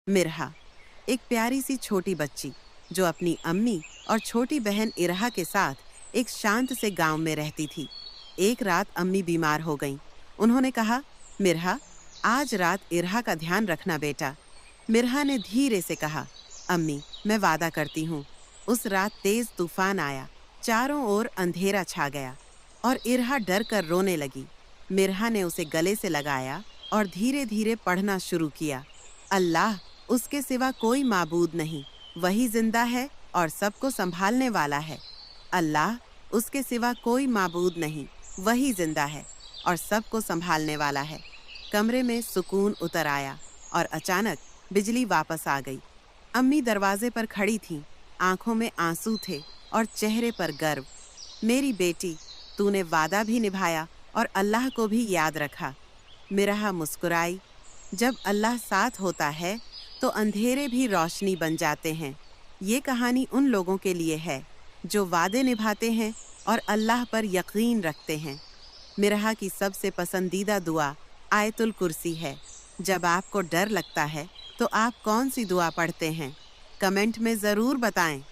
मिरहा, एक प्यारी सी छोटी बच्ची जो अपनी अम्मी और छोटी बहन इरहा के साथ एक शांत से गांव में रहती थी। एक रात अम्मी बीमार हो गईं। उन्होंने कहा, मिरहा, आज रात इरहा का ध्यान रखना बेटा। मिरहा ने धीरे से कहा, अम्मी, मैं वादा करती हूँ। उस रात तेज तूफान आया, चारों ओर अंधेरा छा गया और इरहा डर कर रोने लगी। मिरहा ने उसे गले से लगाया और धीरे धीरे पढ़ना शुरू किया, अल्लाह, उसके सिवा कोई माबूद नहीं, वही जिंदा है और सबको संभालने वाला है। अल्लाह, उसके सिवा कोई माबूद नहीं, वही जिंदा है और सबको संभालने वाला है। कमरे में सुकून उतर आया और अचानक बिजली वापस आ गई। अम्मी दरवाजे पर खड़ी थीं, आंखों में आंसू थे और चेहरे पर गर्व। मेरी बेटी, तूने वादा भी निभाया और अल्लाह को भी याद रखा। मिरहा मुस्कुराई। जब अल्लाह साथ होता है तो अंधेरे भी रोशनी बन जाते हैं। ये कहानी उन लोगों के लिए है जो वादे निभाते हैं और अल्लाह पर यकीन रखते हैं। मिरहा की सबसे पसंदीदा दुआ आयतुल कुर्सी है। जब आपको डर लगता है तो आप कौन सी दुआ पढ़ते हैं? कमेंट में ज़रूर बताएं।